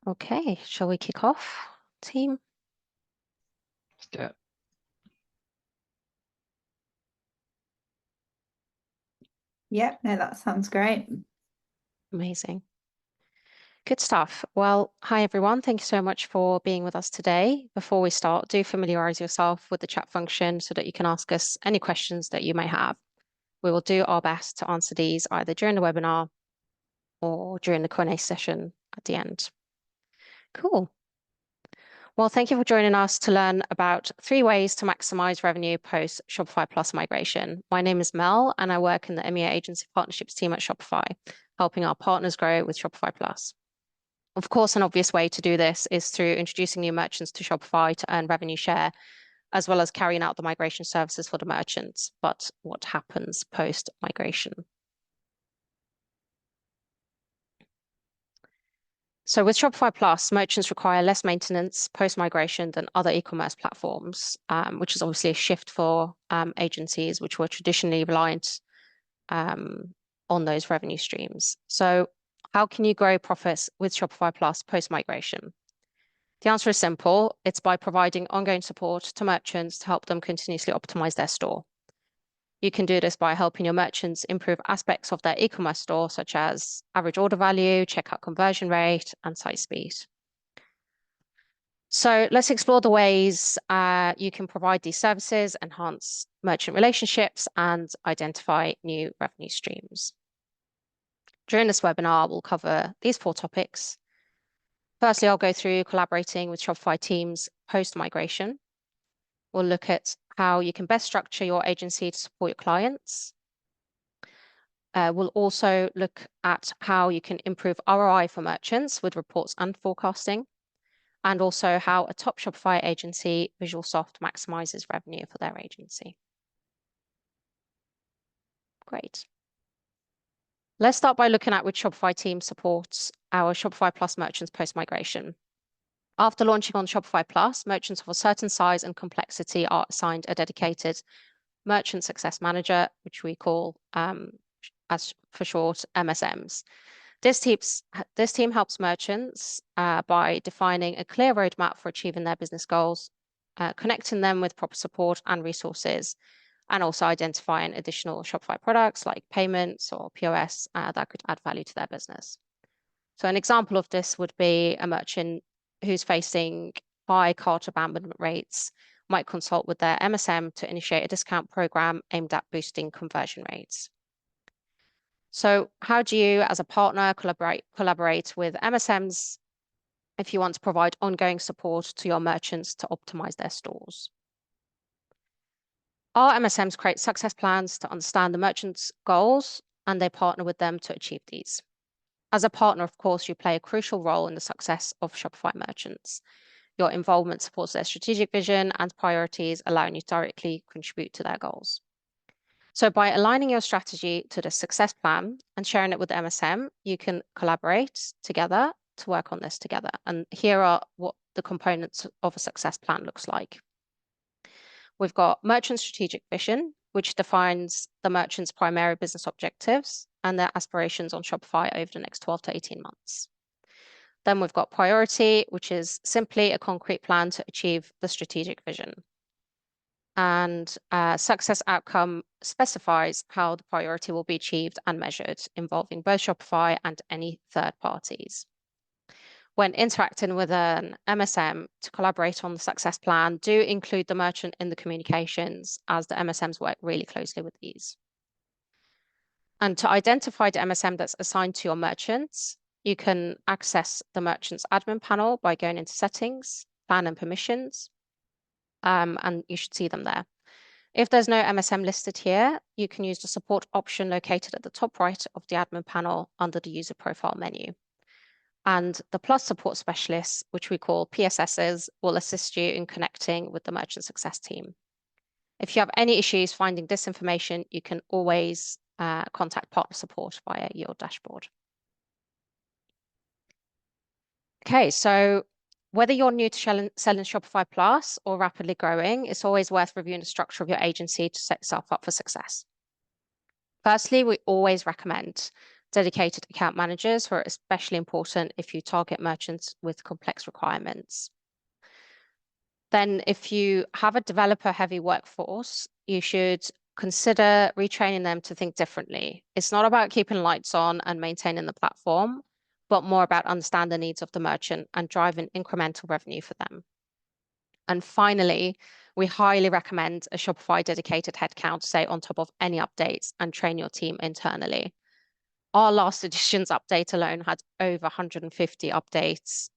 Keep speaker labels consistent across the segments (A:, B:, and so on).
A: Okay, shall we kick off, team?
B: Let's do it.
C: Yep, no, that sounds great.
A: Amazing. Good stuff. Well, hi everyone. Thank you so much for being with us today. Before we start, do familiarize yourself with the chat function so that you can ask us any questions that you may have. We will do our best to answer these either during the webinar or during the Q&A session at the end. Cool. Well, thank you for joining us to learn about 3 ways to maximize revenue post Shopify Plus migration. My name is Mel, and I work in the EMEA Agency Partnerships team at Shopify, helping our partners grow with Shopify Plus. Of course, an obvious way to do this is through introducing new merchants to Shopify to earn revenue share, as well as carrying out the migration services for the merchants. But what happens post migration? So with Shopify Plus, merchants require less maintenance post-migration than other e-commerce platforms, which is obviously a shift for agencies which were traditionally reliant on those revenue streams. So how can you grow profits with Shopify Plus post-migration? The answer is simple. It's by providing ongoing support to merchants to help them continuously optimize their store. You can do this by helping your merchants improve aspects of their e-commerce store, such as average order value, checkout conversion rate, and site speed. So let's explore the ways you can provide these services, enhance merchant relationships, and identify new revenue streams. During this webinar, we'll cover these 4 topics. Firstly, I'll go through collaborating with Shopify teams post-migration. We'll look at how you can best structure your agency to support your clients. We'll also look at how you can improve ROI for merchants with reports and forecasting, and also how a top Shopify agency, Visualsoft, maximizes revenue for their agency. Great. Let's start by looking at which Shopify team supports our Shopify Plus merchants post-migration. After launching on Shopify Plus, merchants of a certain size and complexity are assigned a dedicated merchant success manager, which we call, as for short, MSMs. This team helps merchants by defining a clear roadmap for achieving their business goals, connecting them with proper support and resources, and also identifying additional Shopify products like payments or POS that could add value to their business. So an example of this would be a merchant who's facing high cart abandonment rates might consult with their MSM to initiate a discount program aimed at boosting conversion rates. So how do you, as a partner, collaborate with MSMs if you want to provide ongoing support to your merchants to optimize their stores? Our MSMs create success plans to understand the merchants' goals, and they partner with them to achieve these. As a partner, of course, you play a crucial role in the success of Shopify merchants. Your involvement supports their strategic vision and priorities, allowing you to directly contribute to their goals. So by aligning your strategy to the success plan and sharing it with the MSM, you can collaborate together to work on this together. And here are what the components of a success plan looks like. We've got merchant strategic vision, which defines the merchant's primary business objectives and their aspirations on Shopify over the next 12 to 18 months. Then we've got priority, which is simply a concrete plan to achieve the strategic vision. And success outcome specifies how the priority will be achieved and measured, involving both Shopify and any third parties. When interacting with an MSM to collaborate on the success plan, do include the merchant in the communications, as the MSMs work really closely with these. And to identify the MSM that's assigned to your merchants, you can access the merchant's admin panel by going into settings, plan and permissions, and you should see them there. If there's no MSM listed here, you can use the support option located at the top right of the admin panel under the user profile menu. And the Plus support specialists, which we call PSSs, will assist you in connecting with the merchant success team. If you have any issues finding this information, you can always contact partner support via your dashboard. Okay, so whether you're new to selling Shopify Plus or rapidly growing, it's always worth reviewing the structure of your agency to set yourself up for success. Firstly, we always recommend dedicated account managers who are especially important if you target merchants with complex requirements. Then if you have a developer-heavy workforce, you should consider retraining them to think differently. It's not about keeping lights on and maintaining the platform, but more about understanding the needs of the merchant and driving incremental revenue for them. And finally, we highly recommend a Shopify dedicated headcount to stay on top of any updates and train your team internally. Our last edition's update alone had over 150 updates.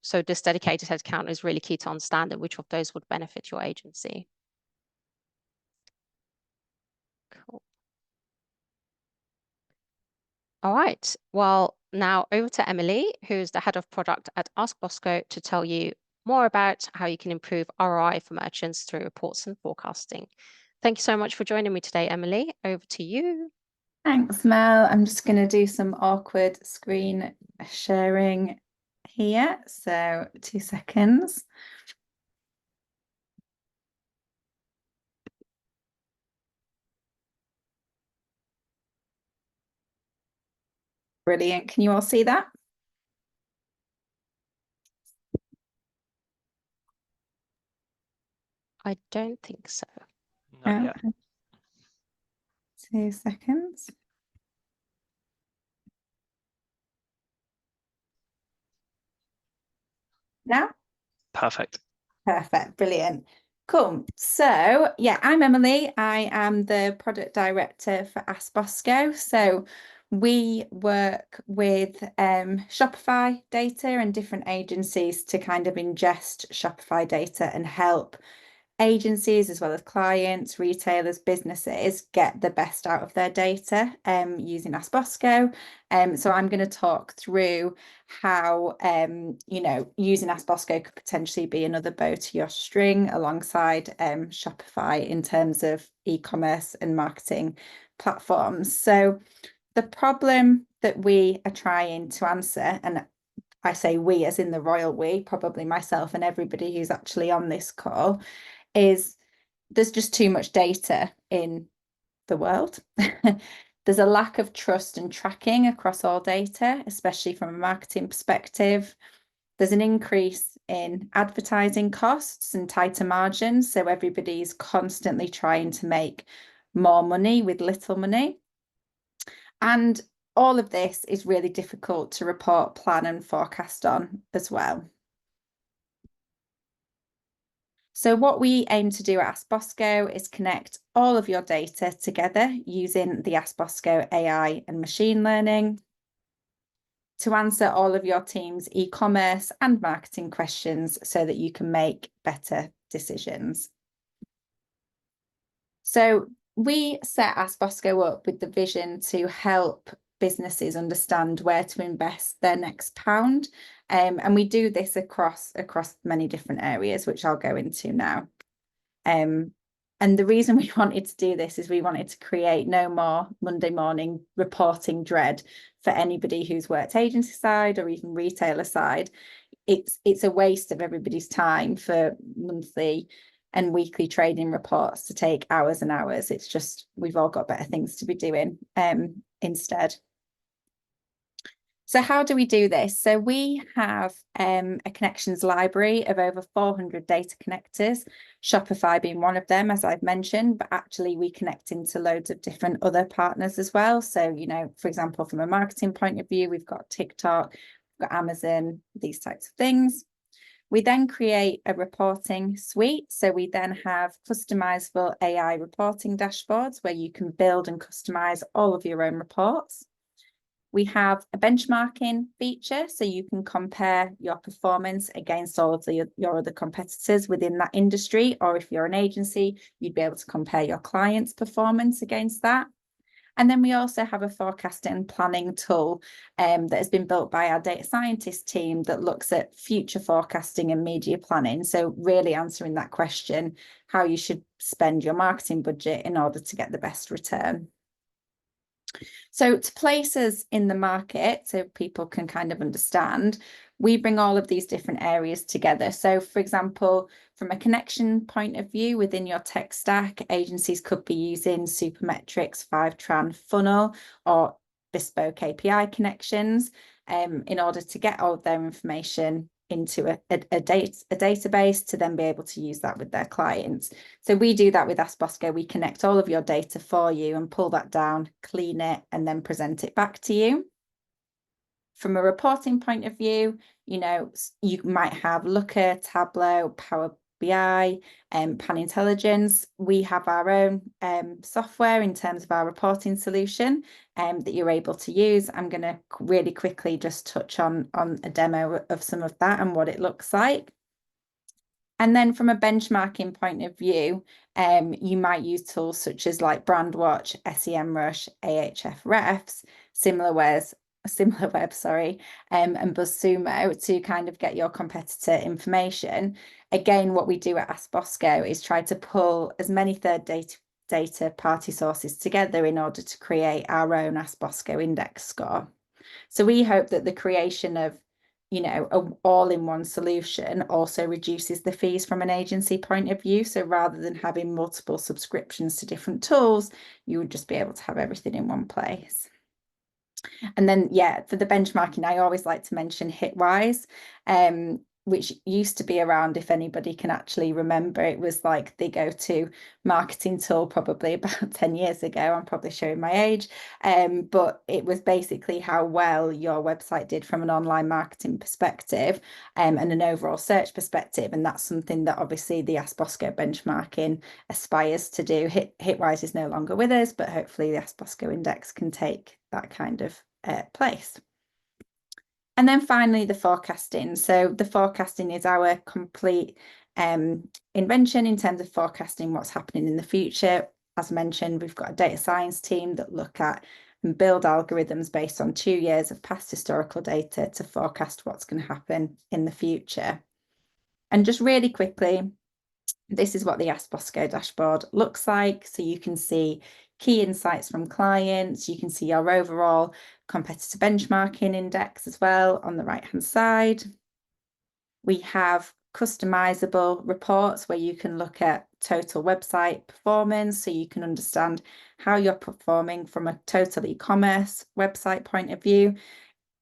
A: So this dedicated headcount is really key to understanding which of those would benefit your agency. Cool. All right. Well, now over to Emily, who's the head of product at Ask Bosco, to tell you more about how you can improve ROI for merchants through reports and forecasting. Thank you so much for joining me today, Emily. Over to you.
C: Thanks, Mel. I'm just going to do some awkward screen sharing here. So 2 seconds. Brilliant. Can you all see that?
A: I don't think so.
B: Not yet.
C: 2 seconds. Now?
B: Perfect.
C: Perfect. Brilliant. Cool. So, yeah, I'm Emily. I am the product director for Ask Bosco. So we work with Shopify data and different agencies to kind of ingest Shopify data and help agencies as well as clients, retailers, businesses get the best out of their data using Ask Bosco. So I'm going to talk through how using Ask Bosco could potentially be another bow to your string alongside Shopify in terms of e-commerce and marketing platforms. So the problem that we are trying to answer, and I say we as in the royal we, probably myself and everybody who's actually on this call, is there's just too much data in the world. There's a lack of trust and tracking across all data, especially from a marketing perspective. There's an increase in advertising costs and tighter margins, so everybody's constantly trying to make more money with little money. And all of this is really difficult to report, plan and forecast on as well. So what we aim to do at Ask Bosco is connect all of your data together using the Ask Bosco AI and machine learning to answer all of your team's e-commerce and marketing questions so that you can make better decisions. So we set Ask Bosco up with the vision to help businesses understand where to invest their next pound. And we do this across many different areas, which I'll go into now. And the reason we wanted to do this is we wanted to create no more Monday morning reporting dread for anybody who's worked agency side or even retailer side. It's a waste of everybody's time for monthly and weekly trading reports to take hours and hours. It's just, we've all got better things to be doing instead. So how do we do this? So we have a connections library of over 400 data connectors, Shopify being one of them, as I've mentioned, but actually we connect into loads of different other partners as well. So, for example, from a marketing point of view, we've got TikTok, we've got Amazon, these types of things. We then create a reporting suite. So we then have customizable AI reporting dashboards where you can build and customize all of your own reports. We have a benchmarking feature, so you can compare your performance against all of your other competitors within that industry, or if you're an agency, you'd be able to compare your clients' performance against that. And then we also have a forecasting planning tool that has been built by our data scientist team that looks at future forecasting and media planning. So really answering that question, how you should spend your marketing budget in order to get the best return. So to place us in the market, so people can kind of understand, we bring all of these different areas together. So for example, from a connection point of view within your tech stack, agencies could be using Supermetrics, Fivetran, Funnel, or bespoke API connections in order to get all of their information into a database to then be able to use that with their clients. So we do that with Ask Bosco. We connect all of your data for you and pull that down, clean it, and then present it back to you. From a reporting point of view, you know, you might have Looker, Tableau, Power BI, Pan Intelligence. We have our own software in terms of our reporting solution that you're able to use. I'm going to really quickly just touch on a demo of some of that and what it looks like. And then from a benchmarking point of view, you might use tools such as like Brandwatch, SEMrush, Ahrefs, SimilarWeb, and BuzzSumo to kind of get your competitor information. Again, what we do at Ask Bosco is try to pull as many data party sources together in order to create our own Ask Bosco index score. So we hope that the creation of, you know, an all-in-one solution also reduces the fees from an agency point of view. So rather than having multiple subscriptions to different tools, you would just be able to have everything in one place. And then, yeah, for the benchmarking, I always like to mention Hitwise, which used to be around, if anybody can actually remember. It was like the go-to marketing tool probably about 10 years ago. I'm probably showing my age, but it was basically how well your website did from an online marketing perspective and an overall search perspective. And that's something that obviously the Ask Bosco benchmarking aspires to do. Hitwise is no longer with us, but hopefully the Ask Bosco index can take that kind of place. And then finally, the forecasting. So the forecasting is our complete invention in terms of forecasting what's happening in the future. As mentioned, we've got a data science team that look at and build algorithms based on 2 years of past historical data to forecast what's going to happen in the future. And just really quickly, this is what the Ask Bosco dashboard looks like. So you can see key insights from clients. You can see our overall competitor benchmarking index as well on the right-hand side. We have customizable reports where you can look at total website performance, so you can understand how you're performing from a total e-commerce website point of view.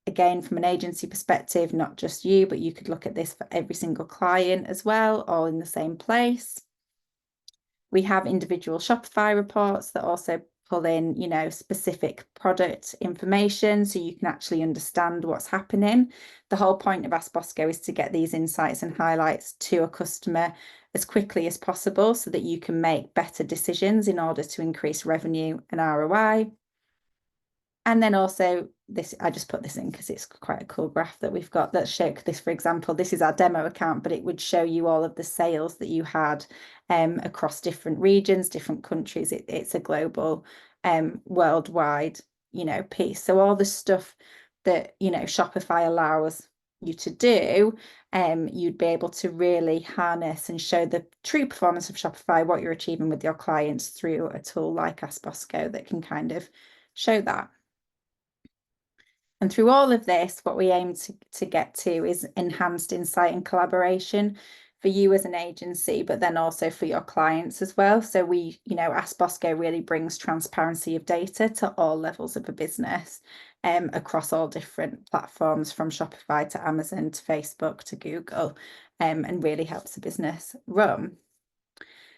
C: Again, from an agency perspective, not just you, but you could look at this for every single client as well, all in the same place. We have individual Shopify reports that also pull in, you know, specific product information so you can actually understand what's happening. The whole point of Ask Bosco is to get these insights and highlights to a customer as quickly as possible so that you can make better decisions in order to increase revenue and ROI. And then also this, I just put this in because it's quite a cool graph that we've got that shows this. For example, this is our demo account, but it would show you all of the sales that you had across different regions, different countries. It's a global, worldwide, you know, piece. So all the stuff that, you know, Shopify allows you to do, you'd be able to really harness and show the true performance of Shopify, what you're achieving with your clients through a tool like Ask Bosco that can kind of show that. And through all of this, what we aim to get to is enhanced insight and collaboration for you as an agency, but then also for your clients as well. So we, you know, Ask Bosco really brings transparency of data to all levels of a business across all different platforms, from Shopify to Amazon to Facebook to Google, and really helps a business run.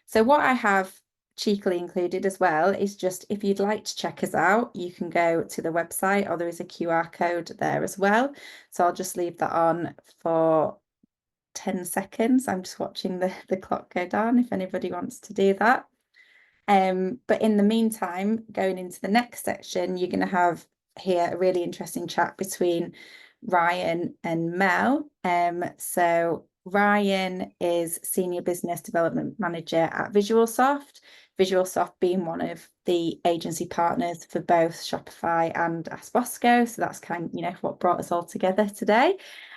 C: So what I have cheekily included as well is just, if you'd like to check us out, you can go to the website, or there is a QR code there as well. So I'll just leave that on for 10 seconds. I'm just watching the clock go down if anybody wants to do that. But in the meantime, going into the next section, you're going to have here a really interesting chat between Ryan and Mel. So Ryan is Senior Business Development Manager at Visualsoft. Visualsoft being one of the agency partners for both Shopify and Ask Bosco. So that's kind of, you know, what brought us all together today.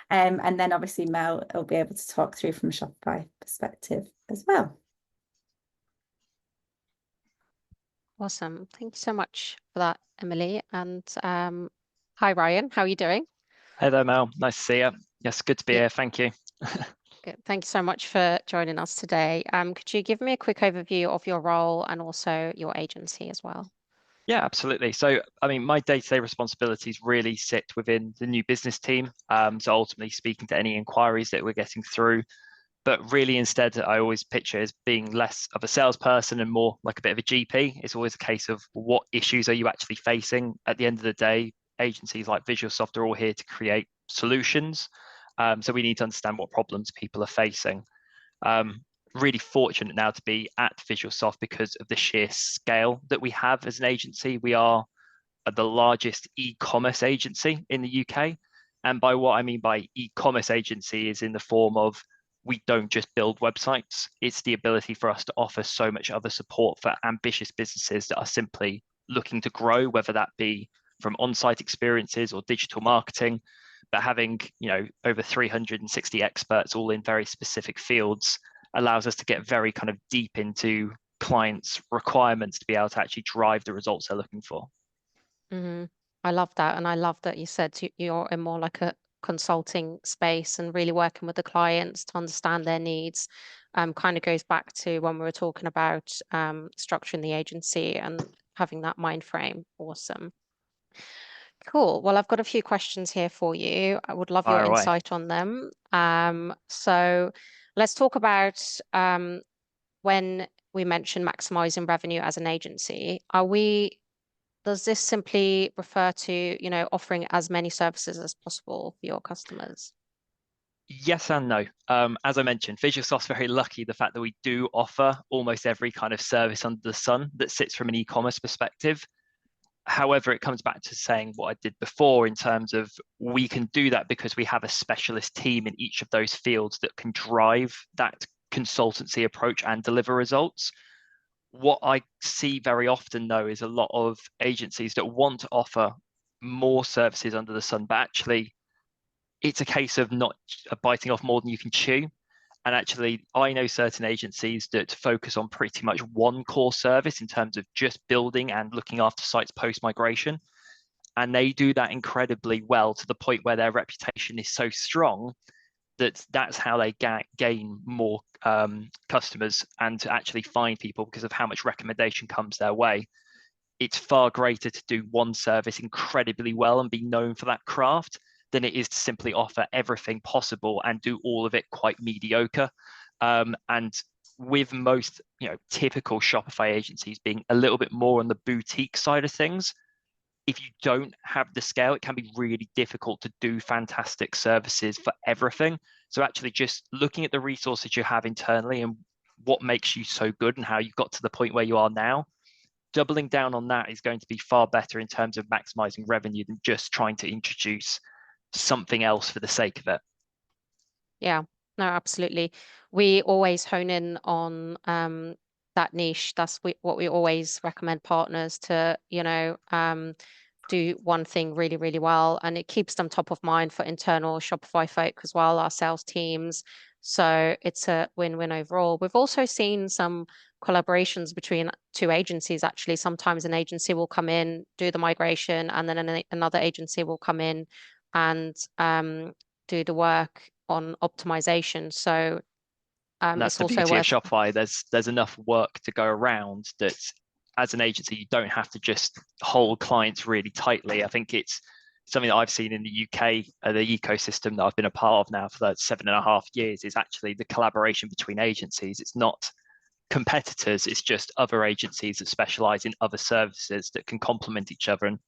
C: And then obviously Mel will be able to talk through from a Shopify perspective as well.
A: Awesome. Thank you so much for that, Emily. And hi, Ryan. How are you doing?
B: Hey there, Mel. Nice to see you. Yes, good to be here. Thank you.
A: Good. Thank you so much for joining us today. Could you give me a quick overview of your role and also your agency as well?
B: Yeah, absolutely. So, I mean, my day-to-day responsibilities really sit within the new business team. So ultimately speaking to any inquiries that we're getting through, but really instead I always picture as being less of a salesperson and more like a bit of a GP. It's always a case of what issues are you actually facing? At the end of the day, agencies like Visualsoft are all here to create solutions. So we need to understand what problems people are facing. Really fortunate now to be at Visualsoft because of the sheer scale that we have as an agency. We are the largest e-commerce agency in the UK. And by what I mean by e-commerce agency is in the form of we don't just build websites. It's the ability for us to offer so much other support for ambitious businesses that are simply looking to grow, whether that be from on-site experiences or digital marketing. But having, over 360 experts all in very specific fields allows us to get very kind of deep into clients' requirements to be able to actually drive the results they're looking for.
A: Hmm. I love that. And I love that you said you're in more like a consulting space and really working with the clients to understand their needs. Kind of goes back to when we were talking about structuring the agency and having that mind frame. Awesome. Cool. Well, I've got a few questions here for you. I would love your
B: Fire away.
A: insight on them. So let's talk about when we mention maximizing revenue as an agency. Does this simply refer to, offering as many services as possible for your customers?
B: Yes and no. As I mentioned, Visualsoft's very lucky the fact that we do offer almost every kind of service under the sun that sits from an e-commerce perspective. However, it comes back to saying what I did before in terms of we can do that because we have a specialist team in each of those fields that can drive that consultancy approach and deliver results. What I see very often, though, is a lot of agencies that want to offer more services under the sun, but actually it's a case of not biting off more than you can chew. And actually, I know certain agencies that focus on pretty much one core service in terms of just building and looking after sites post migration. And they do that incredibly well to the point where their reputation is so strong that that's how they gain more customers and to actually find people because of how much recommendation comes their way. It's far greater to do one service incredibly well and be known for that craft than it is to simply offer everything possible and do all of it quite mediocre. And with most, typical Shopify agencies being a little bit more on the boutique side of things, if you don't have the scale, it can be really difficult to do fantastic services for everything. So actually just looking at the resources you have internally and what makes you so good and how you got to the point where you are now, doubling down on that is going to be far better in terms of maximizing revenue than just trying to introduce something else for the sake of it.
A: Yeah, no, absolutely. We always hone in on that niche. What we always recommend partners to, do one thing really, really well, and it keeps them top of mind for internal Shopify folk as well, our sales teams. So it's a win-win overall. We've also seen some collaborations between two agencies, actually. Sometimes an agency will come in, do the migration, and then another agency will come in and do the work on optimization. So
B: And that's
A: it's
B: the
A: also
B: beauty of
A: worth,
B: Shopify. There's enough work to go around that as an agency, you don't have to just hold clients really tightly. I think it's something that I've seen in the UK, the ecosystem that I've been a part of now for like 7.5 years is actually the collaboration between agencies. It's not competitors, it's just other agencies that specialize in other services that can complement each other. And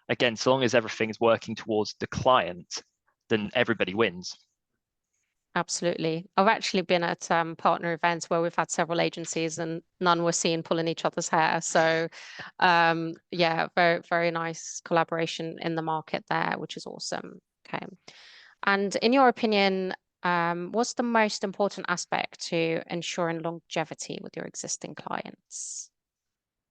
B: again, so long as everything is working towards the client, then everybody wins.
A: absolutely. I've actually been at partner events where we've had several agencies and none were seen pulling each other's hair. So yeah, very, very nice collaboration in the market there, which is awesome. Okay. And in your opinion, what's the most important aspect to ensuring longevity with your existing clients?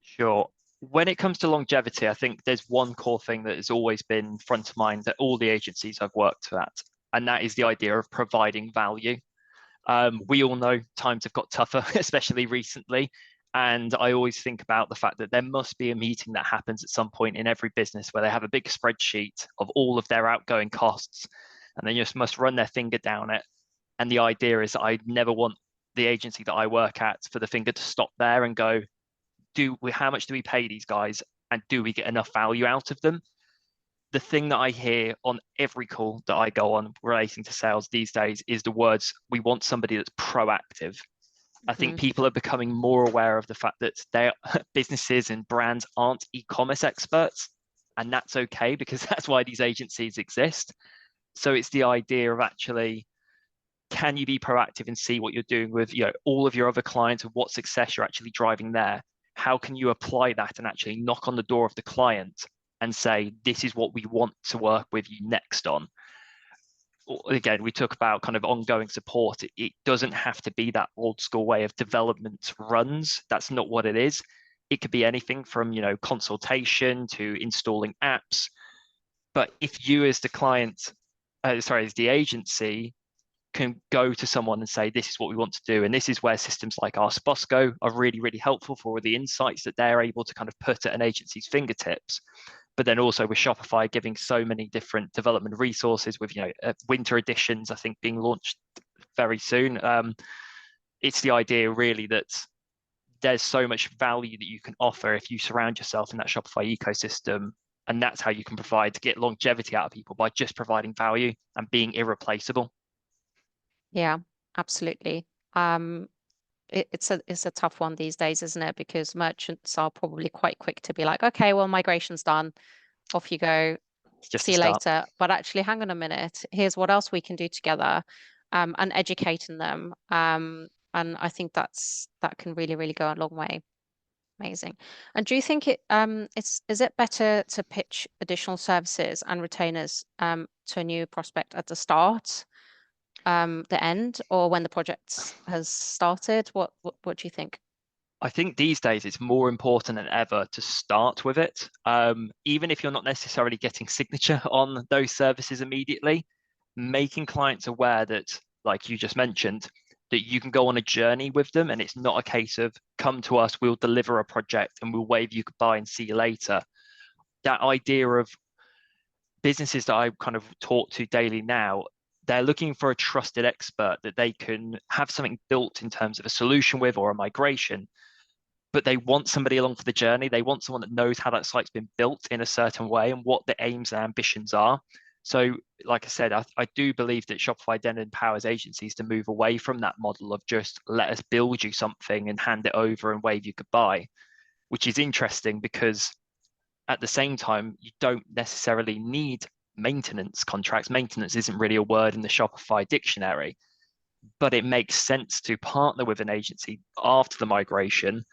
B: Sure. When it comes to longevity, I think there's one core thing that has always been front of mind at all the agencies I've worked at, and that is the idea of providing value. We all know times have got tougher, especially recently. And I always think about the fact that there must be a meeting that happens at some point in every business where they have a big spreadsheet of all of their outgoing costs and they just must run their finger down it. And the idea is that I never want the agency that I work at for the finger to stop there and go, how much do we pay these guys? and do we get enough value out of them? The thing that I hear on every call that I go on relating to sales these days is the words, we want somebody that's proactive. I think people are becoming more aware of the fact that their businesses and brands aren't e-commerce experts, and that's okay, because that's why these agencies exist. So it's the idea of actually, can you be proactive and see what you're doing with all of your other clients and what success you're actually driving there? How can you apply that and actually knock on the door of the client and say, this is what we want to work with you next on? Again, we talk about kind of ongoing support. It doesn't have to be that old school way of development runs. That's not what it is. It could be anything from consultation to installing apps. But if you as the client, as the agency, can go to someone and say, this is what we want to do, and this is where systems like ASK BOSCO are really, really helpful for the insights that they're able to kind of put at an agency's fingertips. But then also with Shopify giving so many different development resources with winter editions, I think, being launched very soon. It's the idea really that there's so much value that you can offer if you surround yourself in that Shopify ecosystem, and that's how you can provide to get longevity out of people, by just providing value and being irreplaceable.
A: Yeah, absolutely. It's a tough one these days, isn't it? Because merchants are probably quite quick to be like, okay, well, migration's done, off you go,
B: It's just
A: see
B: a
A: you
B: start.
A: later. But actually, hang on a minute, here's what else we can do together, and educating them. And I think that can really, really go a long way. Amazing. And do you think is it better to pitch additional services and retainers to a new prospect at the start, the end, or when the project has started? What do you think?
B: I think these days it's more important than ever to start with it. Even if you're not necessarily getting signature on those services immediately, making clients aware that, like you just mentioned, that you can go on a journey with them, and it's not a case of come to us, we'll deliver a project and we'll wave you goodbye and see you later. That idea of businesses that I kind of talk to daily now, they're looking for a trusted expert that they can have something built in terms of a solution with, or a migration, but they want somebody along for the journey. They want someone that knows how that site's been built in a certain way and what the aims and ambitions are. So, like I said, I do believe that Shopify then empowers agencies to move away from that model of just let us build you something and hand it over and wave you goodbye, which is interesting because at the same time, you don't necessarily need maintenance contracts. Maintenance isn't really a word in the Shopify dictionary, but it makes sense to partner with an agency after the migration,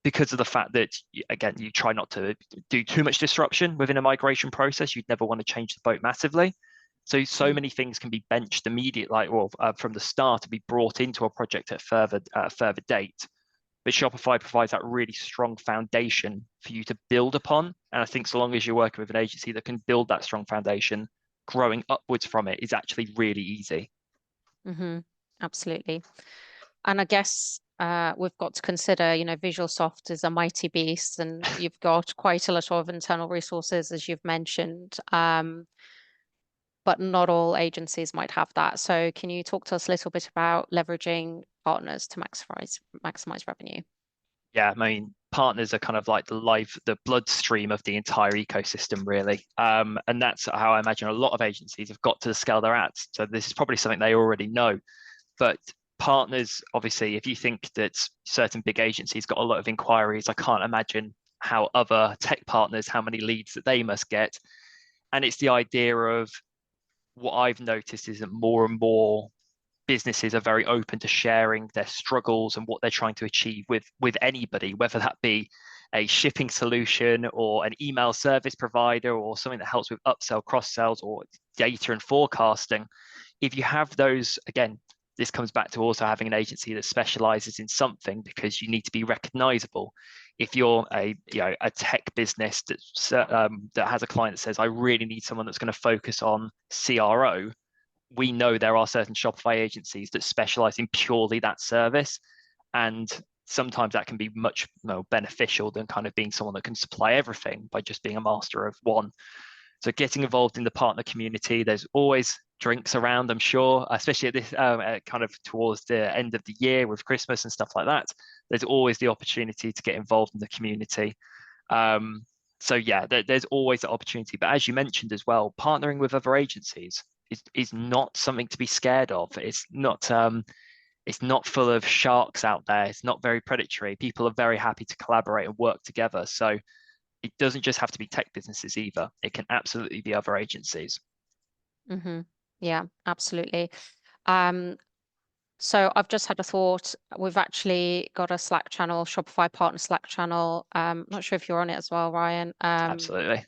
B: because of the fact that, again, you try not to do too much disruption within a migration process. You'd never want to change the boat massively. So many things can be benched immediately, from the start, to be brought into a project at further date. But Shopify provides that really strong foundation for you to build upon. And I think so long as you're working with an agency that can build that strong foundation, growing upwards from it is actually really easy.
A: Absolutely. And I guess we've got to consider, Visualsoft is a mighty beast, and you've got quite a lot of internal resources, as you've mentioned. But not all agencies might have that. So can you talk to us a little bit about leveraging partners to maximize revenue?
B: Yeah, I mean, partners are kind of like the bloodstream of the entire ecosystem, really. And that's how I imagine a lot of agencies have got to the scale they're at. So this is probably something they already know. But partners, obviously, if you think that certain big agencies got a lot of inquiries, I can't imagine how other tech partners, how many leads that they must get. And it's the idea of, what I've noticed is that more and more businesses are very open to sharing their struggles and what they're trying to achieve with anybody, whether that be a shipping solution or an email service provider or something that helps with upsell, cross sells, or data and forecasting. If you have those, again, this comes back to also having an agency that specializes in something, because you need to be recognizable. If you're a tech business that has a client that says, I really need someone that's going to focus on CRO, we know there are certain Shopify agencies that specialize in purely that service. And sometimes that can be much more beneficial than kind of being someone that can supply everything by just being a master of one. So getting involved in the partner community, there's always drinks around, I'm sure, especially at this kind of towards the end of the year with Christmas and stuff like that. There's always the opportunity to get involved in the community. So yeah, there's always the opportunity. But as you mentioned as well, partnering with other agencies is not something to be scared of. It's not full of sharks out there. It's not very predatory. People are very happy to collaborate and work together. So it doesn't just have to be tech businesses either. It can absolutely be other agencies.
A: Yeah, absolutely. So I've just had a thought. We've actually got a Slack channel, Shopify partner Slack channel. Not sure if you're on it as well, Ryan.
B: Absolutely.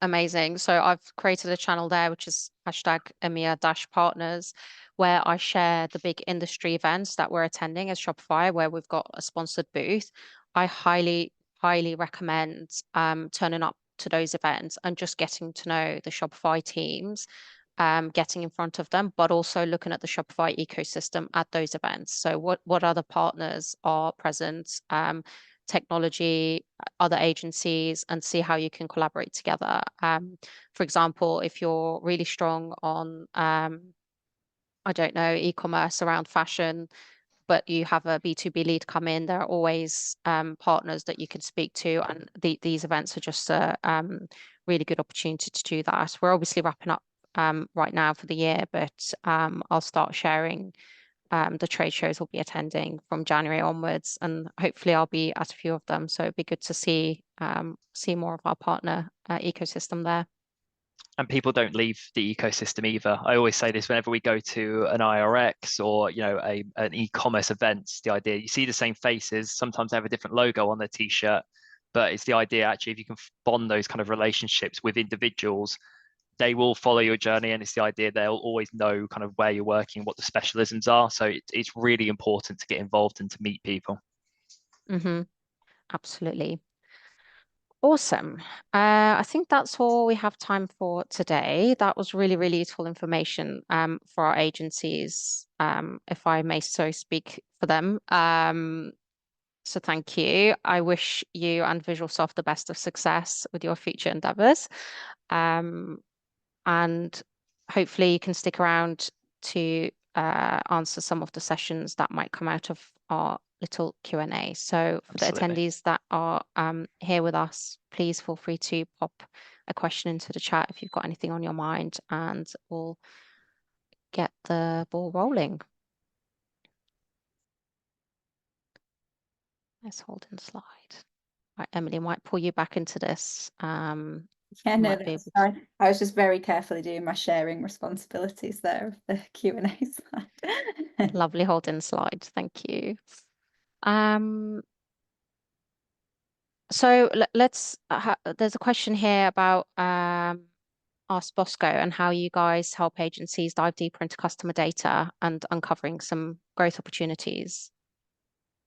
A: Amazing. So I've created a channel there, which is hashtag EMEA-partners, where I share the big industry events that we're attending as Shopify, where we've got a sponsored booth. I highly, highly recommend turning up to those events and just getting to know the Shopify teams, getting in front of them, but also looking at the Shopify ecosystem at those events. So what other partners are present, technology, other agencies, and see how you can collaborate together. For example, if you're really strong on, I don't know, e-commerce around fashion, but you have a B2B lead come in, there are always partners that you can speak to, and these events are just a really good opportunity to do that. We're obviously wrapping up right now for the year, but I'll start sharing the trade shows we'll be attending from January onwards, and hopefully I'll be at a few of them. So it'd be good to see more of our partner ecosystem there.
B: And people don't leave the ecosystem either. I always say this whenever we go to an IRX or an e-commerce event. The idea, you see the same faces. Sometimes they have a different logo on their t-shirt, but it's the idea actually, if you can bond those kind of relationships with individuals, they will follow your journey, and it's the idea they'll always know kind of where you're working, what the specialisms are. So it's really important to get involved and to meet people.
A: Absolutely. Awesome. I think that's all we have time for today. That was really, really useful information for our agencies, if I may so speak for them. So thank you. I wish you and Visualsoft the best of success with your future endeavors. And hopefully you can stick around to answer some of the sessions that might come out of our little Q&A. So for the attendees that are here with us, please feel free to pop a question into the chat if you've got anything on your mind, and we'll get the ball rolling. Let's hold in slide. Right, Emily, might pull you back into this.
C: Yeah, no, that's fine. I was just very carefully doing my sharing responsibilities there of the Q&A slide.
A: Lovely hold in slide. Thank you. So let's, there's a question here about ASK BOSCO and how you guys help agencies dive deeper into customer data and uncovering some growth opportunities.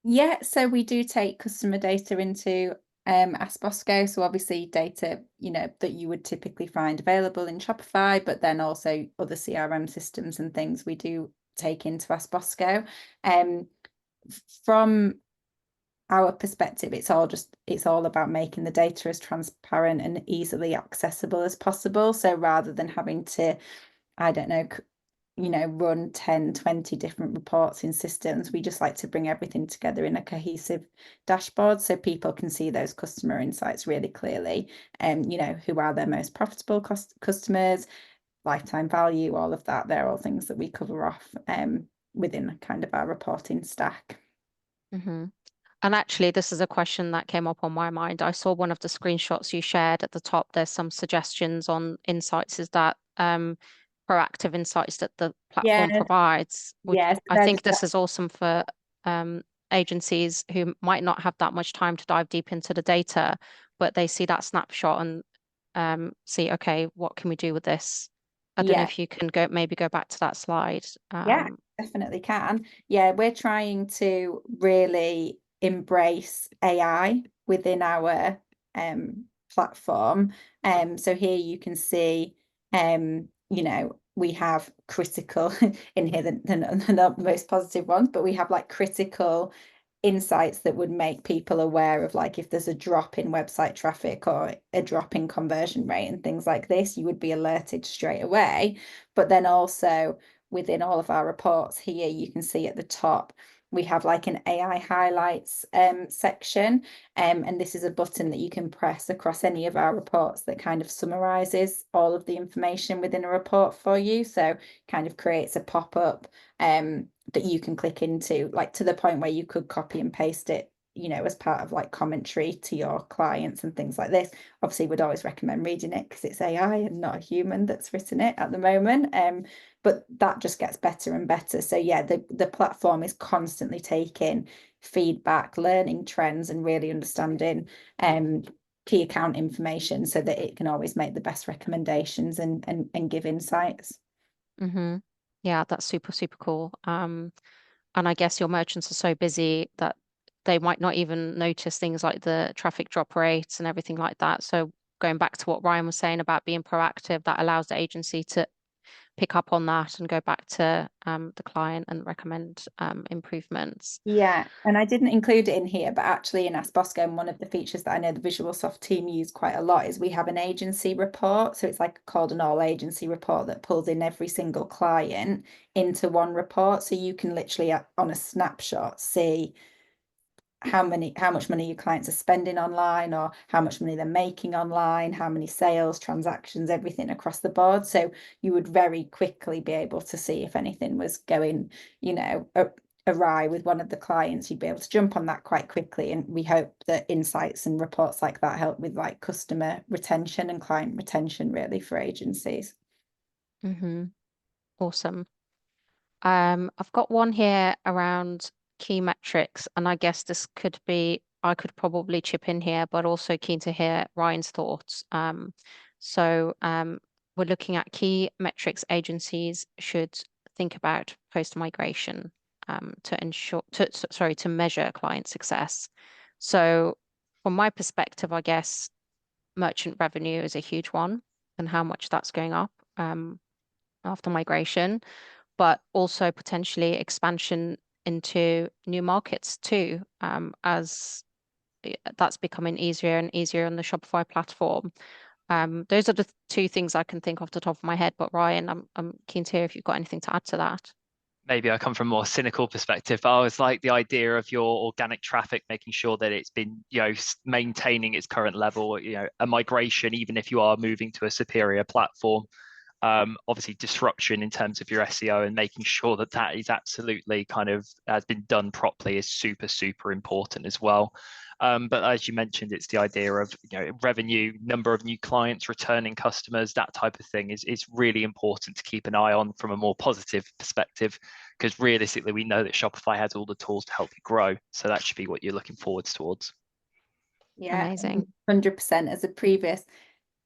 C: Yeah, so we do take customer data into ASK BOSCO. So obviously data, that you would typically find available in Shopify, but then also other CRM systems and things we do take into ASK BOSCO. From our perspective, it's all about making the data as transparent and easily accessible as possible. So rather than having to, I don't know, run 10, 20 different reports in systems, we just like to bring everything together in a cohesive dashboard so people can see those customer insights really clearly, and who are their most profitable customers, lifetime value, all of that. They're all things that we cover off within kind of our reporting stack.
A: And actually, this is a question that came up on my mind. I saw one of the screenshots you shared at the top. There's some suggestions on insights. Is that proactive insights that the platform provides?
C: Yes,
A: I think this is awesome for agencies who might not have that much time to dive deep into the data, but they see that snapshot and see, okay, what can we do with this? I don't know if you can maybe go back to that slide.
C: Yeah, definitely can. Yeah, we're trying to really embrace AI within our platform. So here you can see, we have critical in here, the not most positive ones, but we have like critical insights that would make people aware of, like, if there's a drop in website traffic or a drop in conversion rate and things like this, you would be alerted straight away. But then also within all of our reports here, you can see at the top we have like an AI highlights section, and this is a button that you can press across any of our reports that kind of summarizes all of the information within a report for you. So kind of creates a pop-up that you can click into, like to the point where you could copy and paste it, you know, as part of like commentary to your clients and things like this. Obviously, would always recommend reading it because it's AI and not a human that's written it at the moment. But that just gets better and better. So yeah, the platform is constantly taking feedback, learning trends, and really understanding key account information so that it can always make the best recommendations and give insights.
A: Mm-hmm. Yeah, that's super, super cool. And I guess your merchants are so busy that they might not even notice things like the traffic drop rates and everything like that. So going back to what Ryan was saying about being proactive, that allows the agency to pick up on that and go back to the client and recommend improvements.
C: Yeah, and I didn't include it in here, but actually in Ask Bosco, and one of the features that I know the Visualsoft team use quite a lot is we have an agency report. So it's like called an all agency report that pulls in every single client into one report. So you can literally on a snapshot see how much money your clients are spending online, or how much money they're making online, how many sales, transactions, everything across the board. So you would very quickly be able to see if anything was going, you know, awry with one of the clients. You'd be able to jump on that quite quickly, and we hope that insights and reports like that help with like customer retention and client retention really for agencies.
A: Mm-hmm. Awesome. I've got one here around key metrics, and I guess this could be, I could probably chip in here, but also keen to hear Ryan's thoughts. We're looking at key metrics agencies should think about post-migration to ensure, to measure client success. So from my perspective, I guess merchant revenue is a huge one and how much that's going up after migration, but also potentially expansion into new markets too, as that's becoming easier and easier on the Shopify platform. Those are the two things I can think off the top of my head. But Ryan, I'm keen to hear if you've got anything to add to that.
B: Maybe I come from a more cynical perspective. I was like the idea of your organic traffic, making sure that it's been, you know, maintaining its current level, you know, a migration, even if you are moving to a superior platform. Obviously disruption in terms of your SEO and making sure that that is absolutely kind of has been done properly is super, super important as well. But as you mentioned, it's the idea of, you know, revenue, number of new clients, returning customers, that type of thing is really important to keep an eye on from a more positive perspective, because realistically, we know that Shopify has all the tools to help you grow. So that should be what you're looking forwards towards.
C: Yeah,
A: Amazing.
C: 100%. As a previous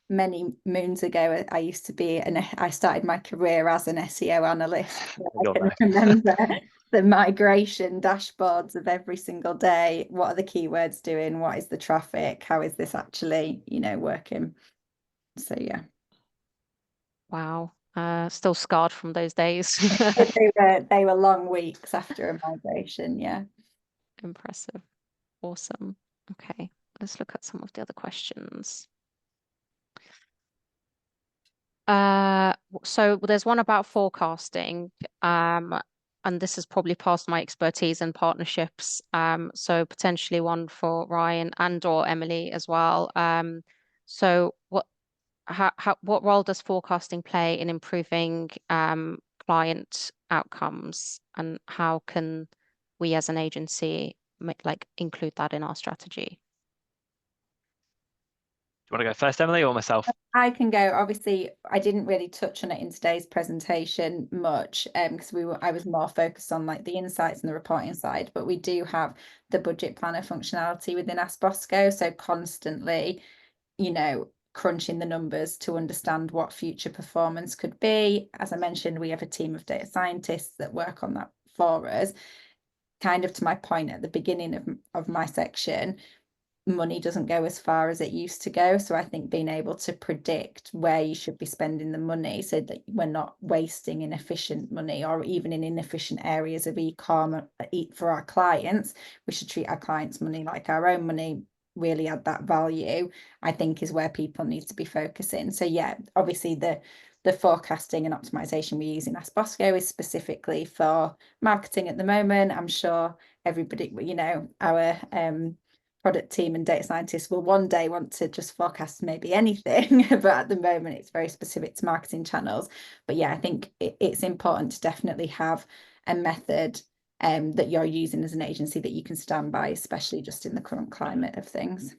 C: many moons ago, I used to be, and I started my career as an SEO analyst. I can remember the migration dashboards of every single day. What are the keywords doing? What is the traffic? How is this actually, you know, working? So yeah.
A: Wow. Still scarred from those days.
C: They were long weeks after a migration, yeah.
A: Impressive. Awesome. Okay, let's look at some of the other questions. So there's one about forecasting, and this is probably past my expertise in partnerships. So potentially one for Ryan and or Emily as well. So what role does forecasting play in improving client outcomes, and how can we as an agency include that in our strategy?
B: Do you want to go first, Emily, or myself?
C: I can go. Obviously, I didn't really touch on it in today's presentation much, because I was more focused on like the insights and the reporting side, but we do have the budget planner functionality within Ask Bosco. So constantly, you know, crunching the numbers to understand what future performance could be. As I mentioned, we have a team of data scientists that work on that for us. Kind of to my point at the beginning of my section, money doesn't go as far as it used to go. So I think being able to predict where you should be spending the money so that we're not wasting inefficient money, or even in inefficient areas of e-com for our clients, we should treat our clients' money like our own money, really add that value, I think is where people need to be focusing. So yeah, obviously the the forecasting and optimization we use in Ask Bosco is specifically for marketing at the moment. I'm sure everybody, you know, our product team and data scientists will one day want to just forecast maybe anything, but at the moment it's very specific to marketing channels. But yeah, I think it's important to definitely have a method that you're using as an agency that you can stand by, especially just in the current climate of things.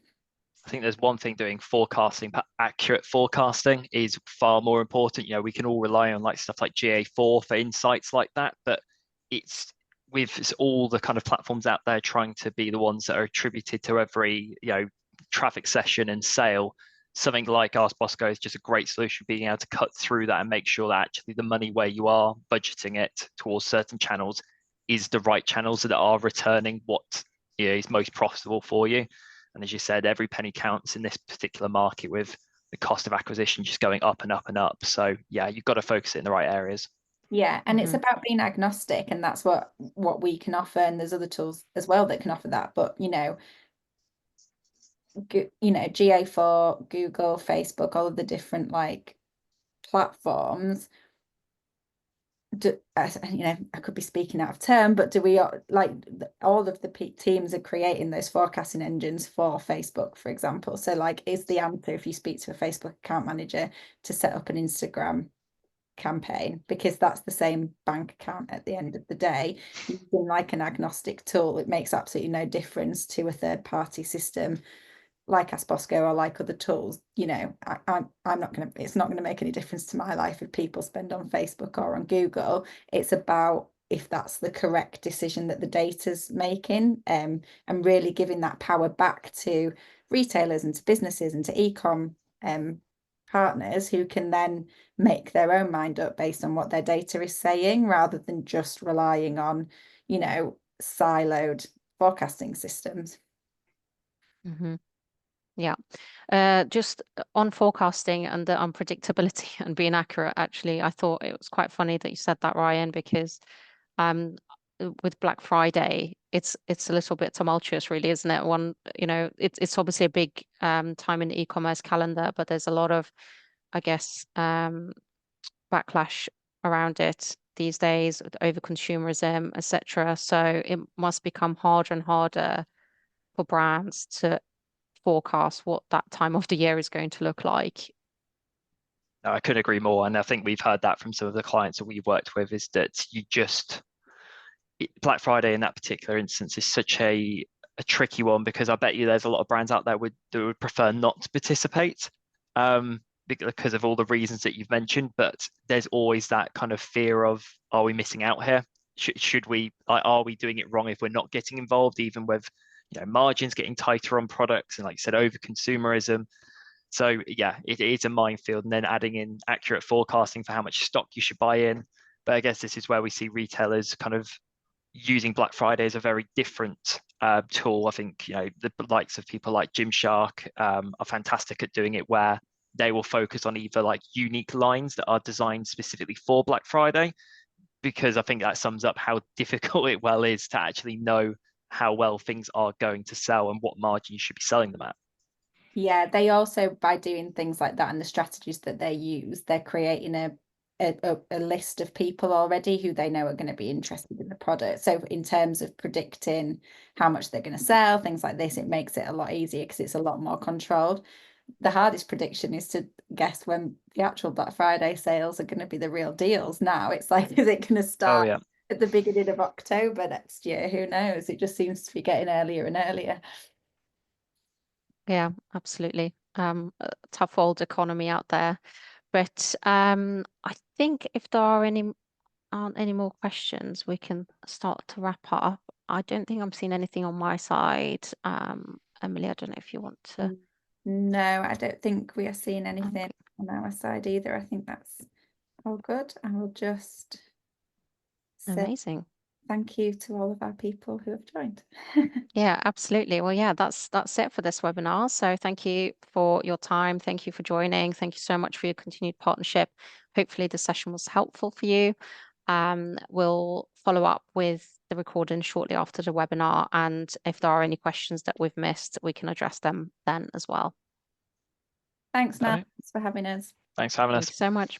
B: I think there's one thing doing forecasting, but accurate forecasting is far more important. You know, we can all rely on like stuff like GA4 for insights like that, but it's with all the kind of platforms out there trying to be the ones that are attributed to every, you know, traffic session and sale. Something like Ask Bosco is just a great solution, being able to cut through that and make sure that actually the money where you are budgeting it towards certain channels is the right channels that are returning what, you know, is most profitable for you. And as you said, every penny counts in this particular market with the cost of acquisition just going up and up and up. So yeah, you've got to focus it in the right areas.
C: Yeah, and it's about being agnostic, and that's what we can offer. And there's other tools as well that can offer that. But you know, GA4, Google, Facebook, all of the different like platforms. You know, I could be speaking out of turn, but do we like all of the teams are creating those forecasting engines for Facebook, for example? So like, is the answer if you speak to a Facebook account manager to set up an Instagram campaign, because that's the same bank account at the end of the day, using like an agnostic tool? It makes absolutely no difference to a third party system like Ask Bosco or like other tools. You know, I'm not going to, it's not going to make any difference to my life if people spend on Facebook or on Google. It's about if that's the correct decision that the data's making, and really giving that power back to retailers and to businesses and to e-com partners, who can then make their own mind up based on what their data is saying, rather than just relying on, you know, siloed forecasting systems.
A: Yeah, just on forecasting and the unpredictability and being accurate, actually, I thought it was quite funny that you said that, Ryan, because with Black Friday, it's a little bit tumultuous, really, isn't it? One, you know, it's obviously a big time in the e-commerce calendar, but there's a lot of, I guess, backlash around it these days with over-consumerism, etc. So it must become harder and harder for brands to forecast what that time of the year is going to look like.
B: I couldn't agree more. And I think we've heard that from some of the clients that we've worked with, is that Black Friday in that particular instance is such a tricky one, because I bet you there's a lot of brands out there that would prefer not to participate because of all the reasons that you've mentioned. But there's always that kind of fear of, are we missing out here? Should we, are we doing it wrong if we're not getting involved, even with, you know, margins getting tighter on products and, like you said, over consumerism. So yeah, it is a minefield, and then adding in accurate forecasting for how much stock you should buy in. But I guess this is where we see retailers kind of using Black Friday as a very different tool. I think, you know, the likes of people like Gymshark are fantastic at doing it, where they will focus on either like unique lines that are designed specifically for Black Friday, because I think that sums up how difficult it well is to actually know how well things are going to sell and what margin you should be selling them at.
C: Yeah, they also, by doing things like that and the strategies that they use, they're creating a list of people already who they know are going to be interested in the product. So in terms of predicting how much they're going to sell, things like this, it makes it a lot easier because it's a lot more controlled. The hardest prediction is to guess when the actual Black Friday sales are going to be the real deals. Now it's like, is it going to start at the beginning of October next year? Who knows? It just seems to be getting earlier and earlier.
A: Yeah, absolutely. A tough old economy out there. But I think if there aren't any more questions, we can start to wrap up. I don't think I'm seeing anything on my side. Emily, I don't know if you want to.
C: No, I don't think we are seeing anything on our side either. I think that's all good. I will just say
A: Amazing.
C: thank you to all of our people who have joined.
A: Yeah, absolutely. Well, yeah, that's it for this webinar. So thank you for your time. Thank you for joining. Thank you so much for your continued partnership. Hopefully the session was helpful for you. We'll follow up with the recording shortly after the webinar. And if there are any questions that we've missed, we can address them then as well.
C: Thanks, Nat. Thanks for having us.
B: Thanks for having us.
A: Thank you so much.